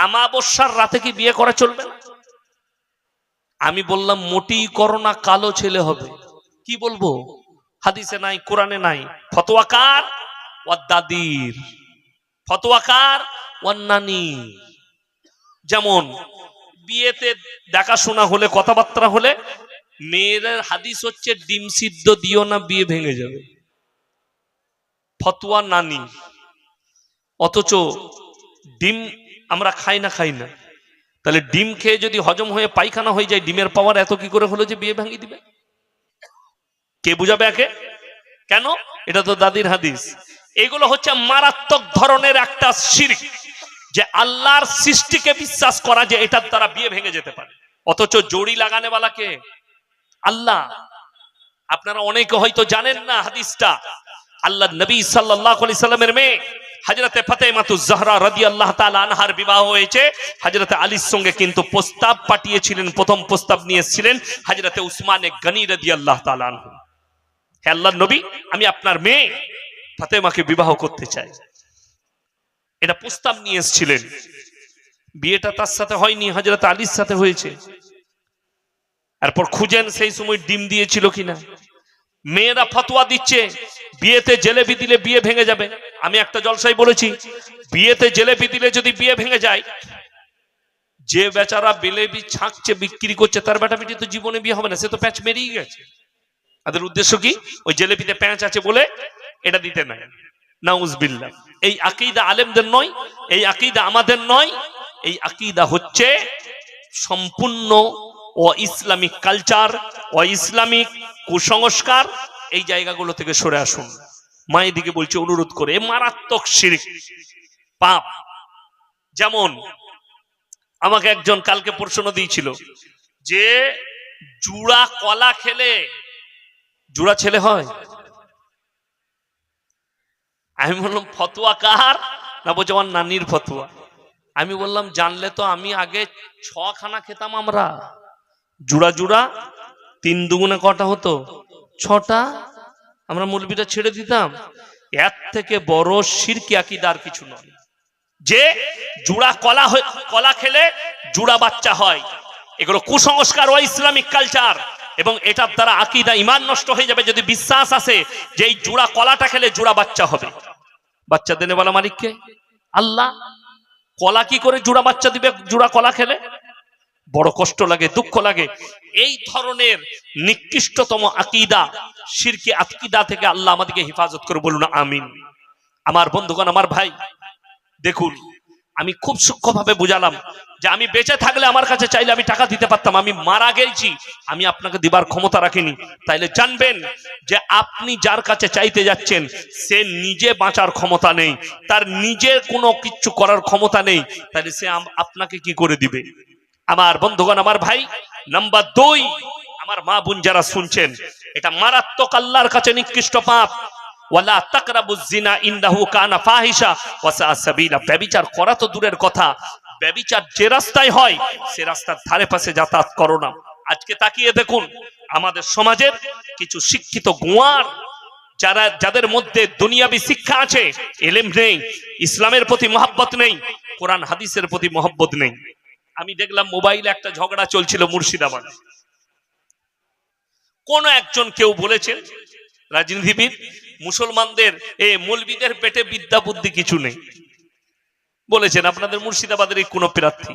আমাবস্যার রাতে কি বিয়ে করা চলবে না? আমি বললাম মোটেই করো না, কালো ছেলে হবে। কি বলবো? হাদিসে নাই, কোরআনে নাই। ফতোয়াকার ওয়া দাদির, ফতোয়াকার ওয়া নানি। যেমন বিয়েতে দেখাশোনা হলে, কথাবার্তা হলে মেয়েদের হাদিস হচ্ছে ডিম সিদ্ধ দিও না, বিয়ে ভেঙে যাবে। ফতোয়া নানি। অথচ ডিম আমরা খাই না। তাহলে ডিম খেয়ে যদি হজম হয়ে পায়খানা হয়ে যায়, ডিমের পাওয়ার এত কি করে হলো যে বিয়ে ভেঙে দিবে? কে বুঝাবে একে? কেন? এটা তো দাদির হাদিস। এগুলো হচ্ছে মারাত্মক ধরনের একটা শিরক, যে আল্লাহর সৃষ্টিকে বিশ্বাস করা যে এটার দ্বারা বিয়ে ভেঙে যেতে পারে। অথচ জড়ি লাগানে वाला কে? আল্লাহ। আপনারা অনেকে হয়তো জানেন না হাদিসটা। আল্লাহ নবী সাল্লাল্লাহু আলাইহি সাল্লামের মেয়ে হযরতে ফাতেমাতুজ জাহরা রাদিয়াল্লাহু তাআলা আনহার বিবাহ হয়েছে হযরতে আলীর সঙ্গে, কিন্তু প্রস্তাব পাঠিয়েছিলেন, প্রথম প্রস্তাব নিয়ে এসেছিলেন হযরতে উসমানে গনি রাদিয়াল্লাহু তাআলা আনহু। হে আল্লাহর নবী, আমি আপনার মেয়ে ফাতেমাকে বিবাহ করতে চাই। এটা প্রস্তাব নিয়ে এসেছিলেন। বিয়েটা তার সাথে হয়নি, হযরতে আলীর সাথে হয়েছে। এরপর খুঁজেন সেই সময় ডিম দিয়েছিল কিনা। মেয়েরা ফতোয়া দিচ্ছে বিয়েতে জিলেবি দিলে বিয়ে ভেঙে যাবে। আমি একটা জলসায় বলেছি, বিয়েতে জিলেবি দিলে যদি বিয়ে ভেঙে যায়, যে বেচারা জিলেবি ছাঁকছে, বিক্রি করছে, তার বেটা বেটি তো জীবনে বিয়ে হবে না, সে তো প্যাঁচ মেরেই গেছে। তাদের উদ্দেশ্য কি? ওই জিলেবিতে প্যাঁচ আছে বলে এটা দিতে নাই। নাউজুবিল্লাহ। এই আকীদা আলেমদের নয়, এই আকীদা আমাদের নয়। এই আকীদা হচ্ছে সম্পূর্ণ ইসলামিক কালচার, ইসলামিক কুসংস্কার। এই জায়গাগুলো থেকে সরে আসুন। মায়েদিকে বলছে অনুরোধ করে, মারাত্মক শিরক, পাপ। যেমন আমাকে একজন কালকে প্রশ্ন দিয়েছিল যে জুড়া কলা খেলে জুড়া ছেলে হয়। আমি বললাম ফতোয়া কার? না, বলছে আমার নানির ফতোয়া। আমি বললাম জানলে তো আমি আগে 6 খানা খেতাম আমরা। জুড়া জুড়া 3 দুগুণে কটা হতো? 6টা। আমরা মুলবিটা ছেড়ে দিতাম। এর থেকে বড় শিরকি আকীদার কিছু নয় যে জুড়া কলা খেলে জুড়া বাচ্চা হয়। এগুলো কুসংস্কার ও ইসলামিক কালচার, এবং এটার দ্বারা আকীদা ঈমান নষ্ট হয়ে যাবে। যদি বিশ্বাস আসে যে এই জুড়া কলাটা খেলে জুড়া বাচ্চা হবে, বাচ্চা দেনে वाला মালিক কে? আল্লাহ। কলা কি করে জুড়া বাচ্চা দিবে জুড়া কলা খেলে? বড় কষ্ট লাগে, দুঃখ লাগে। এই ধরনের নিকৃষ্টতম আকীদা, শিরকি আকীদা থেকে আল্লাহ আমাদেরকে হেফাজত করে, বলুন আমিন। আমার বন্ধুগণ, আমার ভাই, দেখুন আমি খুব সূক্ষ্মভাবে বুঝালাম যে আমি বেঁচে থাকলে আমার কাছে চাইলে আমি টাকা দিতে পারতাম, আমি মারা গেছি, আমি আপনাকে দিবার ক্ষমতা রাখিনি। তাইলে জানবেন যে আপনি যার কাছে চাইতে যাচ্ছেন সে নিজে বাঁচার ক্ষমতা নেই, তার নিজের কোনো কিছু করার ক্ষমতা নেই, তাহলে সে আপনাকে কি করে দিবে? আমার বন্ধুগণ, আমার ভাই, নাম্বার 2, আমার মা বোন যারা শুনছেন, এটা মারাত্মক আল্লাহর কাছে নিকৃষ্ট পাপ। ওয়ালা তাকরাবুজ জিনা ইন্নাহু কানা ফাহিশা ওয়া সা সাবিলা। ব্যভিচার করা তো দূরের কথা, ব্যভিচার যে রাস্তায় হয় সে রাস্তার ধারে পাশে যাতায়াত করো না। আজকে তাকিয়ে দেখুন আমাদের সমাজের কিছু শিক্ষিত গোয়ার, যাদের মধ্যে দুনিয়াবি শিক্ষা আছে, ইলম নেই, ইসলামের প্রতি মহব্বত নেই, কোরআন হাদিসের প্রতি মহব্বত নেই। আমি দেখলাম মোবাইলে একটা ঝগড়া চলছিল মুর্শিদাবাদ। কোন একজন কেউ বলেছেন, রাজনীতিবিদ, মুসলমানদের মৌলবীদের পেটে বিদ্যা বুদ্ধি কিছু নেই বলেছেন আপনাদের মুর্শিদাবাদের এই কোন প্রার্থী।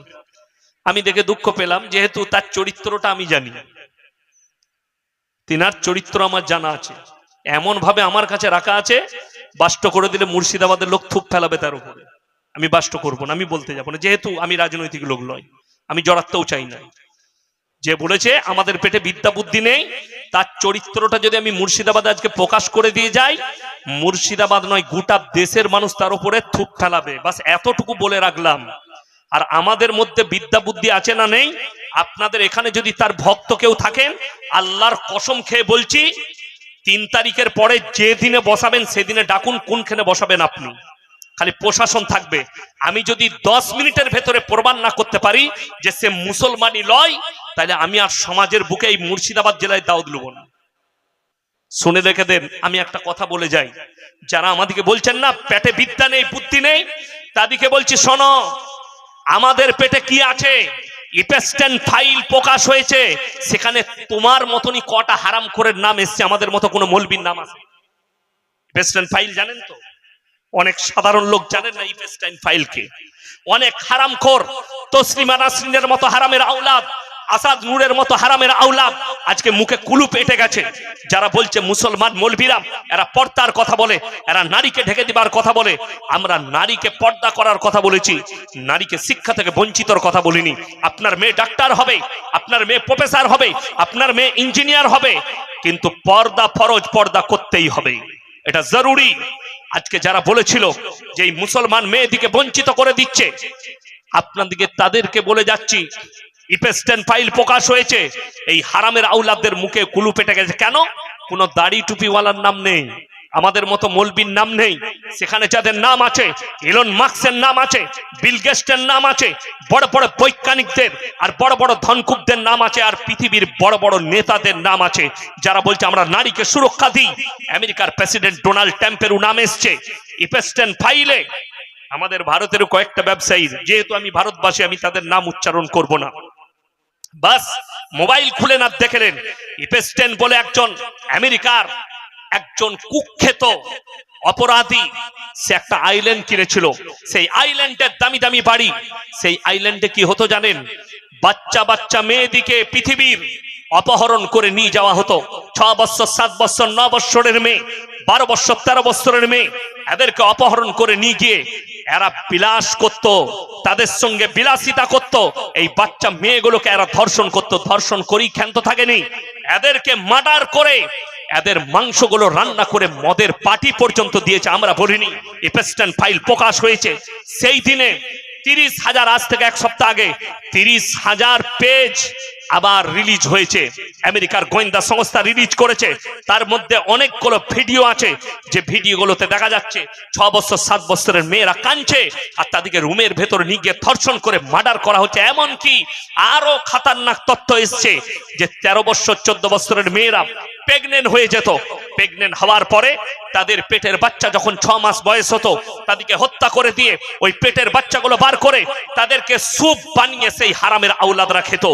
আমি দেখে দুঃখ পেলাম, যেহেতু তার চরিত্রটা আমি জানি, তিনার চরিত্র আমার জানা আছে, এমন ভাবে আমার কাছে রাখা আছে, বাষ্ট করে দিলে মুর্শিদাবাদের লোক থুপ ফেলাবে তার উপরে। আমি বাষ্ট করবো না, আমি বলতে যাবো না, যেহেতু আমি রাজনৈতিক লোক নয়, আমি জড়াতেও চাই না। যে বলেছে আমাদের পেটে বিদ্যা বুদ্ধি নেই, তার চরিত্রটা যদি আমি মুর্শিদাবাদে আজকে প্রকাশ করে দিয়ে যাই, মুর্শিদাবাদ নয় গোটা দেশের মানুষ তার উপরে থুপ ফেলাবে। বাস এতটুকু বলে রাখলাম। আর আমাদের মধ্যে বিদ্যা বুদ্ধি আছে না নেই? আপনাদের এখানে যদি তার ভক্ত কেউ থাকেন, আল্লাহর কসম খেয়ে বলছি, 3 তারিখের পরে যে দিনে বসাবেন সেদিনে ডাকুন, কোনখানে বসাবেন আপনি, খালি প্রশাসন থাকবে। আমি যদি 10 মিনিটের ভেতরে প্রমাণ না করতে পারি যে সে মুসলমানই লয়, তাহলে আমি আর সমাজের বুকে এই মুর্শিদাবাদ জেলায় দাওয়াত দেব না। শুনে রেখে দেন, আমি একটা কথা বলে যাই, যারা আমাদেরকে বলছেন না পেটে বিদ্যা নেই বুদ্ধি নেই, তাদেরকে বলছি শোনো, আমাদের পেটে কি আছে? ইপেস্টেন ফাইল প্রকাশ হয়েছে, সেখানে তোমার মতনই কটা হারাম করে নাম এসছে, আমাদের মতো কোনো মৌলবীর নাম আছে? ইপেস্টেন ফাইল জানেন তো? অনেক সাধারণ লোক জানেন না ইপেস্টাইন ফাইলকে। অনেক হারামখোর, তসলিমা নাসরিনের মতো হারামের আওলাদ, আসাদ নূরের মতো হারামের আওলাদ আজকে মুখে কুলুপ এঁটে গেছে। যারা বলছে মুসলমান মৌলবীরা এরা পর্দার কথা বলে, এরা নারীকে ঢেকে দিবার কথা বলে। আমরা নারীকে পর্দা করার কথা বলেছি, নারীকে শিক্ষা থেকে বঞ্চিতর কথা বলিনি। আপনার মেয়ে ডাক্তার হবে, আপনার মেয়ে প্রফেসর হবে, আপনার মেয়ে ইঞ্জিনিয়ার হবে, কিন্তু পর্দা ফরজ, পর্দা করতেই হবে, এটা জরুরি। আজকে যারা বলেছিল যে এই মুসলমান মেয়েদিকে বঞ্চিত করে দিচ্ছে, আপনাদেরকে তাদেরকে বলে যাচ্ছি, ইপেস্টেন ফাইল প্রকাশ হয়েছে, এই হারামের আউলাদদের মুখে কুলু পেটে গেছে। কেন? কোন দাড়ি টুপিওয়ালার নাম নেই, আমাদের মতো মৌলবীর নাম নেই। সেখানে যাদের নাম আছে, ইলন মাস্কের নাম আছে, বিল গেটসের নাম আছে, বড় বড় বৈজ্ঞানিকদের আর বড় বড় ধনকুবদের নাম আছে, আর পৃথিবীর বড় বড় নেতাদের নাম আছে, যারা বলছে আমরা নারীকে সুরক্ষা দিই। আমেরিকার প্রেসিডেন্ট ডোনাল্ড ট্রাম্পেরও নাম এসছে ইপেস্টেন ফাইলে। আমাদের ভারতেরও কয়েকটা ব্যবসায়ী, যেহেতু আমি ভারতবাসী আমি তাদের নাম উচ্চারণ করব না, বাস মোবাইল খুলে না দেখলেন, ইপেস্টেন বলে একজন আমেরিকার একজন কুখ্যাত অপরাধী, সে একটা আইল্যান্ড কিনেছিল। সেই আইল্যান্ডের দামি দামি বাড়ি, সেই আইল্যান্ডে কি হতো জানেন? বাচ্চা বাচ্চা মেয়েদিকে পৃথিবীর অপহরণ করে নিয়ে যাওয়া হতো। 6 বছর 7 বছর 9 বছরের মেয়ে, 12 বছর 13 বছরের মেয়ে, এদেরকে অপহরণ করে নিয়ে গিয়ে এরা বিলাস করত, তাদের সঙ্গে বিলাসিতা করত। এই বাচ্চা মেয়েগুলোকে এরা ধর্ষণ করত, ধর্ষণ করেই ক্ষান্ত থাকেনি, এদেরকে মার্ডার করে এদের মাংসগুলো রান্না করে মদের পার্টি পর্যন্ত দিয়েছে। আমরা বলিনি? ইপেস্টেন ফাইল প্রকাশ হয়েছে সেই দিনে 30,000, আজ থেকে 1 সপ্তাহ আগে 30,000 পেজ আবার রিলিজ হয়েছে, আমেরিকার গোয়েন্দা সংস্থা রিলিজ করেছে। তার মধ্যে অনেকগুলো ভিডিও আছে, যে ভিডিওগুলোতে দেখা যাচ্ছে 6 বছর 7 বছরের মেয়েরা কাঁদছে, আর তাদেরকে রুমের ভেতরে নিয়ে গিয়ে ধর্ষণ করে মার্ডার করা হচ্ছে। এমনকি আরো খাতারনাক তথ্য এসছে যে 13 বছর 14 বছরের মেয়েরা প্রেগনেন্ট হয়ে যেত, প্রেগনেন্ট হওয়ার পরে তাদের পেটের বাচ্চা যখন 6 মাস বয়স হতো, তাদেরকে হত্যা করে দিয়ে ওই পেটের বাচ্চাগুলো বার করে তাদেরকে স্যুপ বানিয়ে সেই হারামের আওলাদরা খেত।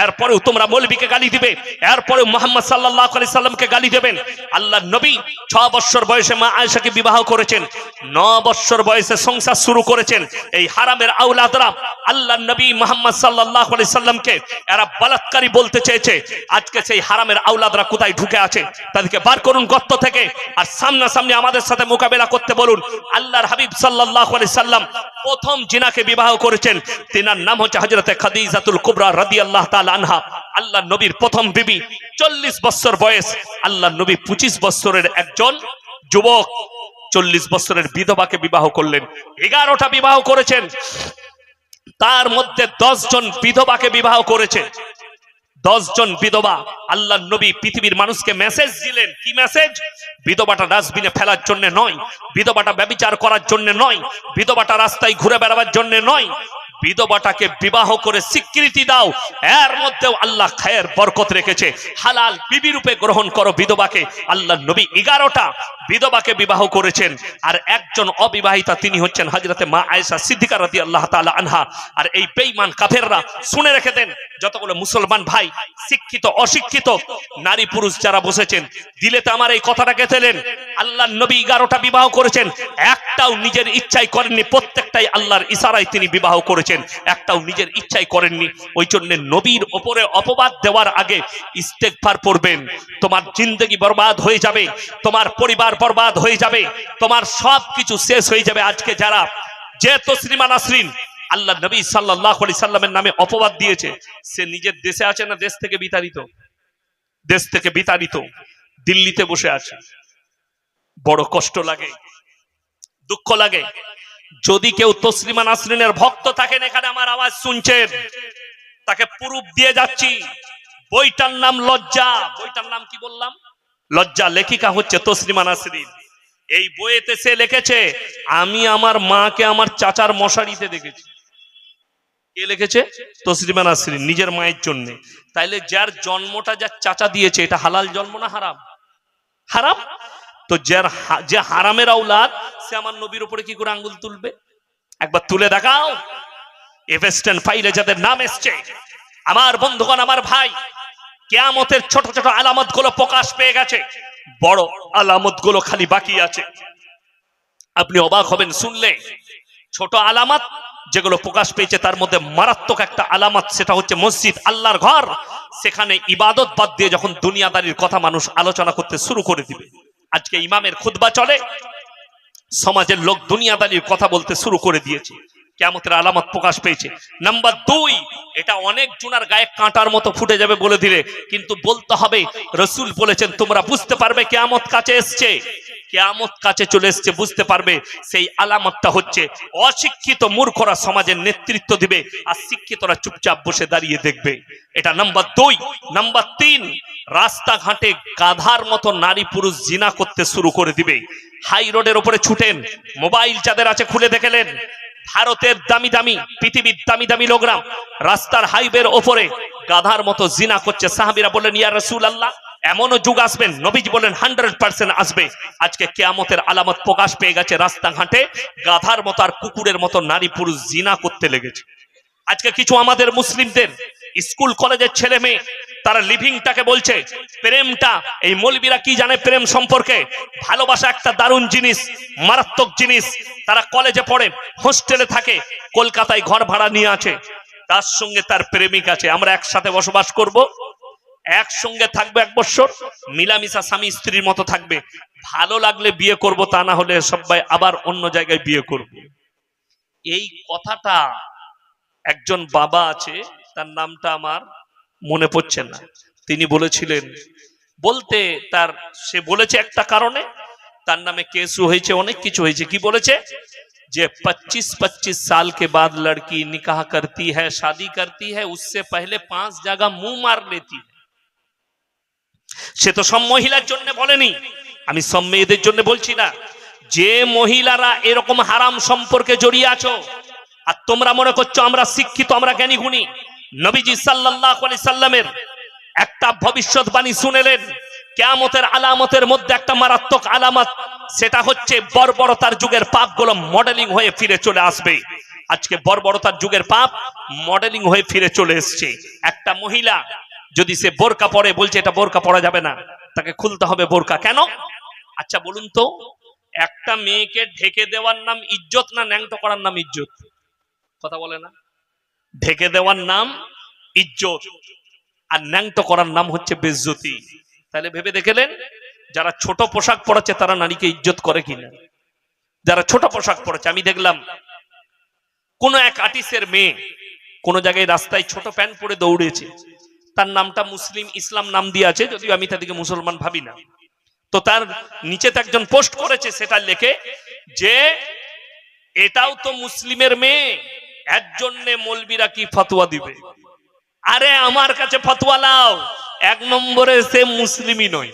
এরপরেও তোমরা মৌলবীকে গালি দিবে, এরপরেও মুহাম্মদ সাল্লাল্লাহু আলাইহি সাল্লামকে গালি দেবেন। আল্লাহর নবী 6 বছর বয়সে মা আয়েশাকে বিবাহ করেছেন, 9 বছর বয়সে সংসার শুরু করেছেন। এই হারামের আওলাদরা আল্লাহর নবী মুহাম্মদ সাল্লাল্লাহু আলাইহি সাল্লামকে এরা বলাৎকারী বলতে চেয়েছে। আজকে সেই হারামের আওলাদরা কোথায় ঢুকে আছে? তাদেরকে বার করুন গর্ত থেকে, আর সামনাসামনি আমাদের সাথে মোকাবেলা করতে বলুন। আল্লাহর হাবিব সাল্লাল্লাহু আলাইহি সাল্লাম প্রথম জিনাকে বিবাহ করেছেন, তিনার নাম হচ্ছে হযরতে খাদিজাতুল কুবরা রাদিয়াল্লাহু তাআলা আনহা। আল্লাহর নবীর প্রথম বিবি, 40 বছর বয়স, আল্লাহর নবী 25 বছরের একজন যুবক 40 বছরের বিধবাকে বিবাহ করলেন। 11টা বিবাহ করেছেন, তার মধ্যে 10 জন বিধবাকে বিবাহ করেছে। 10 জন বিধবা। আল্লাহর নবী পৃথিবীর মানুষকে মেসেজ দিলেন, কি মেসেজ? বিধবাটা ডাস্টবিনে ফেলার জন্য নয়, বিধবাটা ব্যভিচার করার জন্য নয়, বিধবাটা রাস্তায় ঘুরে বেড়াবার জন্য নয়, বিধবাটাকে বিবাহ করে স্বীকৃতি দাও। এর মধ্যেও আল্লাহ খায়ের বরকত রেখেছে, হালাল বিবি রূপে গ্রহণ করো বিধবাকে। আল্লাহর নবী 11টা বিধবাকে বিবাহ করেছেন, আর একজন অবিবাহিতা, তিনি হচ্ছেন হযরতে মা আয়েশা সিদ্দিকা রাদিয়াল্লাহু তাআলা আনহা। আর এই বেঈমান কাফেররা, শুনে রেখে দেন, যতগুলো মুসলমান ভাই, শিক্ষিত অশিক্ষিত, নারী পুরুষ যারা বসেছেন, দিলেতে আমার এই কথাটা গেঁথেলেন। আল্লাহর নবী 11টা বিবাহ করেছেন, একটাও নিজের ইচ্ছায় করেননি, প্রত্যেকটাই আল্লাহর ইশারায় তিনি বিবাহ করেছেন, একটাও নিজের ইচ্ছায় করেননি। ওই জন্য নবীর উপরে অপবাদ দেওয়ার আগে ইস্তেগফার পড়বেন। তোমার জিন্দেগি বরবাদ হয়ে যাবে, তোমার পরিবার বরবাদ হয়ে যাবে, তোমার সবকিছু শেষ হয়ে যাবে। আজকে যারা যে তসলিমা নাসরিন আল্লাহ নবী সাল্লাল্লাহু আলাইহি সাল্লামের নামে অপবাদ দিয়েছে, সে নিজের দেশে আছে না দেশ থেকে বিতাড়িত? দেশ থেকে বিতাড়িত, দিল্লিতে বসে আছে। বড় কষ্ট লাগে, দুঃখ লাগে। যদি কেউ তসলিমা নাসরিনের ভক্ত থাকেন, এখানে আমার আওয়াজ শুনছেন, তাকে প্রুফ দিয়ে যাচ্ছি। বইটার নাম লজ্জা। বইটার নাম কি বললাম? লজ্জা। লেখিকা হচ্ছে তসলিমা নাসরিন। এই বইতে সে লিখেছে, আমি আমার মাকে আমার চাচার মশারিতে দেখেছি। কে লিখেছে? তসলিমা নাসরিন, নিজের মায়ের জন্য। তাইলে যার জন্মটা যার চাচা দিয়েছে, এটা হালাল জন্ম না হারাম? হারাম। তো যে হারামের আওলাদ, সে আমার নবীর উপরে কি করে আঙ্গুল তুলবে? একবার তুলে দেখাও। এভারেস্টের ফাইলে যাদের নাম এসছে, আমার বন্ধুগণ, আমার ভাই, কিয়ামতের ছোট ছোট আলামত গুলো প্রকাশ পেয়ে গেছে, বড় আলামত গুলো খালি বাকি আছে। আপনি অবাক হবেন শুনলে। ছোট আলামত যেগুলো প্রকাশ পেয়েছে তার মধ্যে মারাত্মক একটা আলামত, সেটা হচ্ছে মসজিদ, আল্লাহর ঘর। সেখানে ইবাদত বাদ দিয়ে যখন দুনিয়াদারির কথা মানুষ আলোচনা করতে শুরু করে দিবে। আজকে ইমামের খুতবা চলে, সমাজের লোক দুনিয়াদারির কথা বলতে শুরু করে দিয়েছে, কিয়ামতের আলামত প্রকাশ পেয়েছে। নাম্বার 2, এটা অনেক জুনার গায়ে কাঁটার মতো ফুটে যাবে বলে দিলে, কিন্তু বলতে হবে, রাসূল বলেছেন তোমরা বুঝতে পারবে কিয়ামত কাছে এসছে, কিয়ামত কাছে চলে এসছে, বুঝতে পারবে। সেই আলামতটা হচ্ছে অশিক্ষিত মূর্খরা সমাজের নেতৃত্ব দিবে, আর শিক্ষিতরা চুপচাপ বসে দাঁড়িয়ে দেখবে। এটা নাম্বার 2। নাম্বার 3, রাস্তাঘাটে গাধার মতো নারী পুরুষ জিনা করতে শুরু করে দিবে। হাই রোডের উপরে ছুটেন, মোবাইল যাদের আছে খুলে দেখেলেন, ভারতের দামি দামি, পৃথিবীর দামি দামি লোকরা রাস্তার হাইওয়ের ওপরে গাধার মতো জিনা করছে। সাহাবীরা বললেন, ইয়া রাসূলুল্লাহ, এমনও যুগ আসবেন? নবীজি বলেন 100% আসবে। আজকে কিয়ামতের আলামত প্রকাশ পেয়ে গেছে, রাস্তাঘাটে গাধার মতো আর কুকুরের মতো নারী পুরুষ জিনা করতে লেগেছে। আজকে কিছু আমাদের মুসলিমদের স্কুল কলেজের ছেলে মেয়ে, তারা লিভিংটাকে বলছে প্রেমটা। এই মৌলবীরা কি জানে প্রেম সম্পর্কে? ভালোবাসা একটা দারুণ জিনিস, মারাত্মক জিনিস। তারা কলেজে পড়ে, হোস্টেলে থাকে, কলকাতায় ঘর ভাড়া নিয়ে আছে, তার সঙ্গে তার প্রেমিক আছে, আমরা একসাথে বসবাস করব, একসঙ্গে থাকবে 1 বছর, মিলামিশা স্বামী স্ত্রীর মতো থাকবে, ভালো লাগলে বিয়ে করব, তা না হলে সবাই আবার অন্য জায়গায় বিয়ে করব। এই কথাটা একজন বাবা আছে, তার নামটা আমার মনে পড়ছে না, তিনি বলেছিলেন, বলতে তার সে বলেছে একটা কারণে তার নামে কেসও হয়েছে, অনেক কিছু হয়েছে। কি বলেছে? যে 25-25 साल के बाद लड़की निकाह करती है, शादी करती है, उससे पहले 5 जगह मुंह मार लेती है। সে তো সব মহিলার জন্য বলেনি, আমি সব মেয়েদের জন্য বলছি না। যে মহিলারা এরকম হারাম সম্পর্কে জড়িয়ে আছো, আর তোমরা মনে করছো আমরা শিক্ষিত, আমরা জ্ঞানী গুণী, নবীজি সাল্লাল্লাহু আলাইহি সাল্লামের একটা ভবিষ্যৎবাণী শুনেলেন, কিয়ামতের আলামতের মধ্যে একটা মারাত্মক আলামত, সেটা হচ্ছে বর্বরতার যুগের পাপগুলো মডেলিং হয়ে ফিরে চলে আসবে। আজকে বর্বরতার যুগের পাপ মডেলিং হয়ে ফিরে চলে এসছে। একটা মহিলা যদি সে বোরকা পরে, বলছে এটা বোরকা পরা যাবে না, তাকে খুলতে হবে বোরকা। কেন? আচ্ছা বলুন তো, একটা মেয়েকে ঢেকে দেওয়ার নাম ইজ্জত না ন্যাংটো করার নাম ইজ্জত? কথা বলে না? ঢেকে দেওয়ার নাম ইজ্জত, আর ন্যাংটো করার নাম হচ্ছে বেজ্জতি। তাহলে ভেবে দেখলেন, যারা ছোট পোশাক পরেছে তারা নারীকে ইজ্জত করে কিনা? যারা ছোট পোশাক পরেছে, আমি দেখলাম কোন এক আর্টিস্টের মেয়ে কোন জায়গায় রাস্তায় ছোট প্যান্ট পরে দৌড়েছে, তার নামটা মুসলিম ইসলাম নাম দিয়ে আছে, যদিও আমি তাদেরকে মুসলমান ভাবি না। তো তার নিচেতে একজন পোস্ট করেছে, সেটা লেখে যে এটাও তো মুসলিমের মেয়ে, এর জন্য মৌলবীরা কি ফতোয়া দিবে? আরে আমার কাছে ফতোয়া লাও, 1 নম্বরে সে মুসলিমই নয়,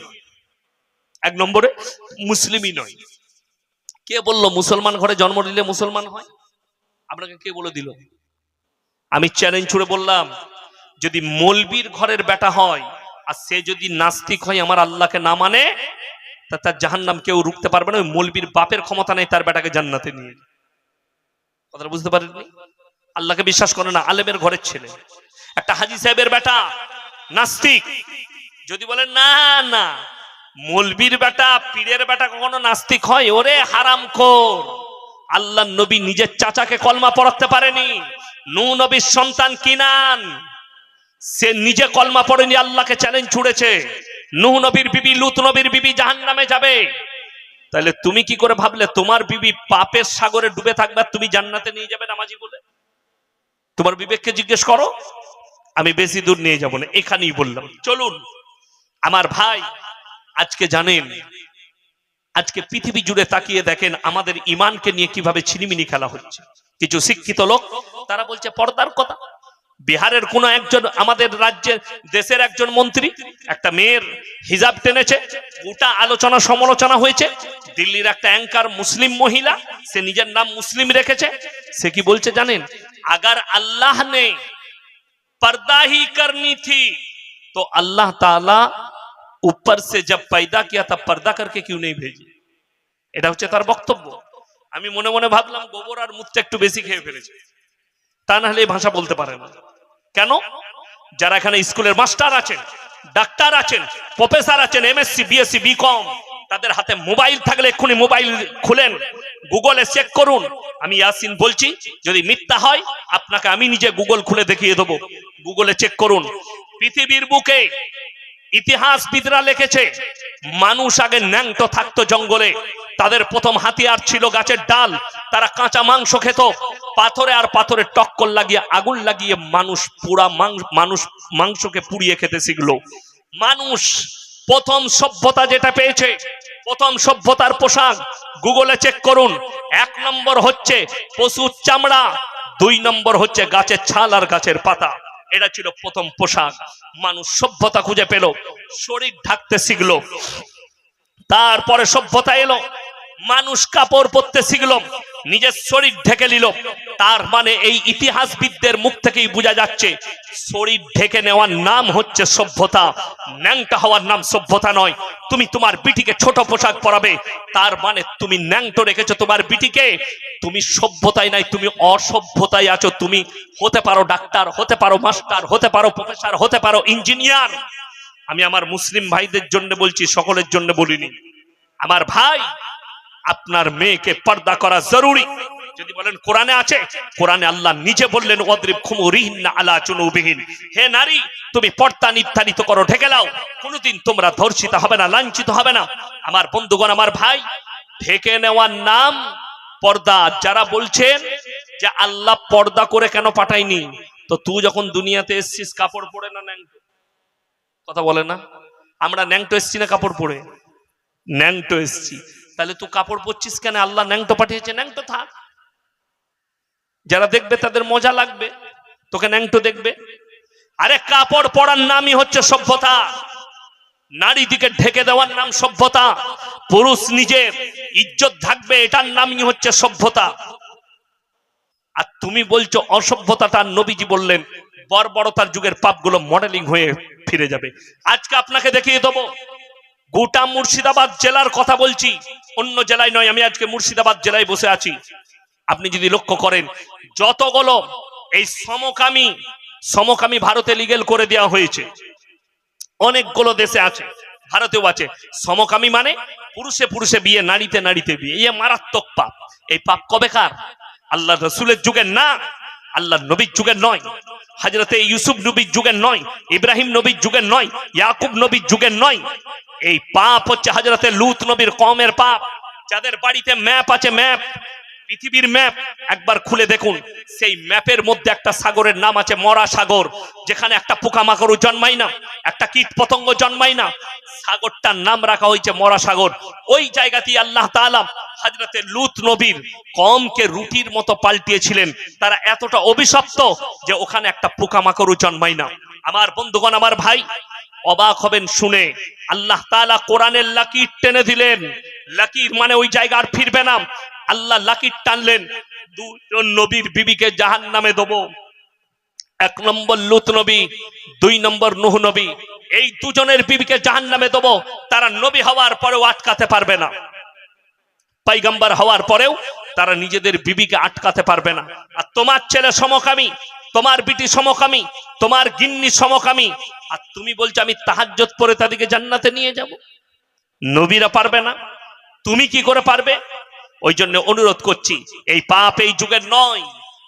1 নম্বরে মুসলিমই নয়। কে বললো মুসলমান ঘরে জন্ম নিলে মুসলমান হয়? আপনাকে কে বলে দিল? আমি চ্যালেঞ্জ ছুড়ে বললাম, যদি মৌলবীর ঘরের বেটা হয় আর সে যদি নাস্তিক হয়, আমার আল্লাহকে না মানে, তা তার জাহান্নাম কেউ রুখতে পারবে না। ওই মৌলবীর বাপের ক্ষমতা নেই তার বেটাকে জান্নাতে নিয়ে। কথাটা বুঝতে পারেননি? আল্লাহকে বিশ্বাস করে না, আলেমের ঘরের ছেলে, একটা হাজী সাহেবের বেটা নাস্তিক, যদি বলেন না না মৌলবীর বেটা পীরের বেটা কখনো নাস্তিক হয়? ওরে হারামখোর, আল্লাহর নবী নিজের চাচাকে কলমা পড়াতে পারেনি। নূহ নবীর সন্তান কিনান, সে নিজে কলমা পড়েনি, আল্লাহকে চ্যালেঞ্জ ছুড়েছে। নূহ নবীর বিবি, লূত নবীর বিবি জাহান্নামে যাবে। তাহলে তুমি কি করে ভাবলে তোমার বিবি পাপের সাগরে ডুবে থাকবে আর তুমি জান্নাতে নিয়ে যাবে নামাজি বলে? তোমার বিবেককে জিজ্ঞেস করো। আমি বেশি দূর নিয়ে যাব না, এখানেই বললাম। চলুন আমার ভাই, আজকে জানেন, আজকে পৃথিবী জুড়ে তাকিয়ে দেখেন আমাদের ইমানকে নিয়ে কিভাবে ছিনিমিনি খেলা হচ্ছে। কিছু শিক্ষিত লোক তারা বলছে পর্দার কথা। বিহারের কোন একজন, আমাদের রাজ্যের দেশের একজন মন্ত্রী একটা মেয়ের হিজাব টেনেছে, গোটা আলোচনা সমালোচনা হয়েছে। দিল্লির একটা অ্যাঙ্কার মুসলিম মহিলা, সে নিজের নাম মুসলিম রেখেছে, সে কি বলছে জানেন? अगर अल्लाह ने पर्दा ही करनी थी तो अल्लाह ताला ऊपर से जब पैदा किया तब पर्दा करके क्यों नहीं भेजी? এটা হচ্ছে তার বক্তব্য। আমি মনে মনে ভাবলাম গোবর আর মুতটা একটু বেশি খেয়ে ফেলেছে। তা না হলে এই ভাষা বলতে পারে না। কেন? যারা এখানে স্কুলের মাস্টার আছেন, ডাক্তার আছেন, প্রফেসর আছেন, এমএসসি, বিএসসি, বিকম, তাদের হাতে মোবাইল থাকলে এক্ষুনি মোবাইল খুলেন, গুগলে চেক করুন। আমি ইয়াসিন বলছি, যদি মিথ্যা হয় আপনাকে আমি নিজে গুগল খুলে দেখিয়ে দেবো। গুগলে চেক করুন। পৃথিবীর বুকে ইতিহাসবিদরা লিখেছে, মানুষ আগে ন্যাংটো থাকতো জঙ্গলে। তাদের প্রথম হাতিয়ার ছিল গাছের ডাল। তারা কাঁচা মাংস খেত। পাথরে আর পাথরে টক্কর লাগিয়ে, আগুন লাগিয়ে মানুষ মাংসকে পুড়িয়ে খেতে শিখলো। মানুষ প্রথম সভ্যতা যেটা পেয়েছে, প্রথম সভ্যতার পোশাক গুগলে চেক করুন। 1 নম্বর হচ্ছে পশুর চামড়া, 2 নম্বর হচ্ছে গাছের ছাল আর গাছের পাতা। এটা ছিল প্রথম পোশাক। মানুষ সভ্যতা খুঁজে পেল, শরীর ঢাকতে শিখলো। তারপরে সভ্যতা এলো, মানুষ কাপড় পরতে শিখলো, নিজের শরীর ঢেকে নিল। তার মানে এই ইতিহাসবিদদের মুখ থেকেই বোঝা যাচ্ছে, শরীর ঢেকে নেওয়ার নাম হচ্ছে সভ্যতা, ন্যাংটা হওয়ার নাম সভ্যতা নয়। তুমি তোমার বিটিকে ছোট পোশাক পরাবে, তার মানে তুমি ন্যাংটো রেখেছো তোমার বিটিকে। তুমি সভ্যতায় নাই, তুমি অসভ্যতায় আছো। তুমি হতে পারো ডাক্তার, হতে পারো মাস্টার, হতে পারো প্রফেসর, হতে পারো ইঞ্জিনিয়ার। আমি আমার মুসলিম ভাইদের জন্য বলছি, সকলের জন্য বলিনি। আমার ভাই, আপনার মেয়েকে পর্দা করা জরুরি। যদি বলেন কোরআনে আছে, কোরআনে আল্লাহ নিজে বললেন, ওয়াদরিব খুমুরিহিন্না আলা জুনুবিহিন, হে নারী তুমি পর্দা নির্ধারিত করো, ঢেকে নাও। কোনোদিন তোমরা ধর্ষিত হবে না, লাঞ্ছিত হবে না। আমার বন্ধুগণ, আমার ভাই, ঢেকে নেওয়ার নাম পর্দা। যারা বলছেন যে আল্লাহ পর্দা করে কেন পাঠায়নি, তো তুই যখন দুনিয়াতে এসছিস কাপড় পরে না ন্যাংটো, কথা বলে না? আমরা ন্যাংটো এসছি না কাপড় পরে? ন্যাংটো এসছি। তাহলে তুই কাপড় পরছিস কেন? আল্লাহ ন্যাংটো পাঠিয়েছে, ন্যাংটো থাক। যারা দেখবে তাদের মজা লাগবে, তোকে ন্যাংটো দেখবে। আরে কাপড় পরার নামই হচ্ছে সভ্যতা। নারী দিকে ঢেকে দেওয়ার নাম সভ্যতা। পুরুষ নিজের ইজ্জত থাকবে, এটার নামই হচ্ছে সভ্যতা। আর তুমি বলছো অসভ্যতাটা। নবীজি বললেন বর্বরতার যুগের পাপগুলো মডেলিং হয়ে ফিরে যাবে। আজকে আপনাকে দেখিয়ে দেবো, গোটা মুর্শিদাবাদ জেলার কথা বলছি, অন্য জেলায় নয়। আমি আজকে মুর্শিদাবাদ জেলায় বসে আছি। আপনি যদি লক্ষ্য করেন, যতগুলো এই সমকামী ভারতে লিগ্যাল করে দেওয়া হয়েছে, অনেকগুলো দেশে আছে, ভারতেও আছে। সমকামী মানে পুরুষে পুরুষে বিয়ে, নারীতে নারীতে বিয়ে। এই মারাত্মক পাপ। এই পাপ কবেকার? আল্লাহ রসুলের যুগের না, আল্লাহ নবীর যুগের নয়, হযরতে ইউসুফ নবীর যুগের নয়, ইব্রাহিম নবীর যুগের নয়, ইয়াকুব নবীর যুগের নয়। এই পাপ হচ্ছে হযরতে লূত নবীর কওমের পাপ। যাদের বাড়িতে ম্যাপ আছে, ম্যাপ, পৃথিবীর ম্যাপ একবার খুলে দেখুন। সেই ম্যাপের মধ্যে একটা সাগরের নাম আছে মরা সাগর, যেখানে একটা পোকামাকড়ও জন্মায় না, একটা কীট পতঙ্গ জন্মায় না। সাগরটার নাম রাখা হয়েছে মরা সাগর। ওই জায়গাতেই আল্লাহ তাআলা হযরতে লূত নবীর কওমকে রুটির মতো পাল্টিয়েছিলেন। তারা এতটা অভিশপ্ত যে ওখানে একটা পোকামাকড়ও জন্মায় না। আমার বন্ধুগণ, আমার ভাই, অবাক হবেন শুনে, আল্লাহ তাআলা কোরআনের লাকির টেনে দিলেন। লাকির মানে ওই জায়গা আর ফিরবে না। আল্লাহ লাকির টানলেন, 2 নবীর বিবিকে জাহান্নামে দেব। 1 নম্বর লূত নবী, 2 নম্বর নূহ নবী। এই 2 জনের বিবিকে জাহান্নামে দেব। তারা নবী হওয়ার পরেও আটকাতে পারবে না, পয়গম্বর হওয়ার পরেও তারা নিজেদের বিবিকে আটকাতে পারবে না। আর তোমার ছেলে সমকামী, তোমার বিটি সমকামী, তোমার গিন্নি সমকামী, আর তুমি বলছো আমি তাহাজ্জুদ পড়ে তাদেরকে জান্নাতে নিয়ে যাব। নবীরা পারবে না, তুমি কি করে পারবে? ওই জন্য অনুরোধ করছি, এই পাপ এই যুগের নয়।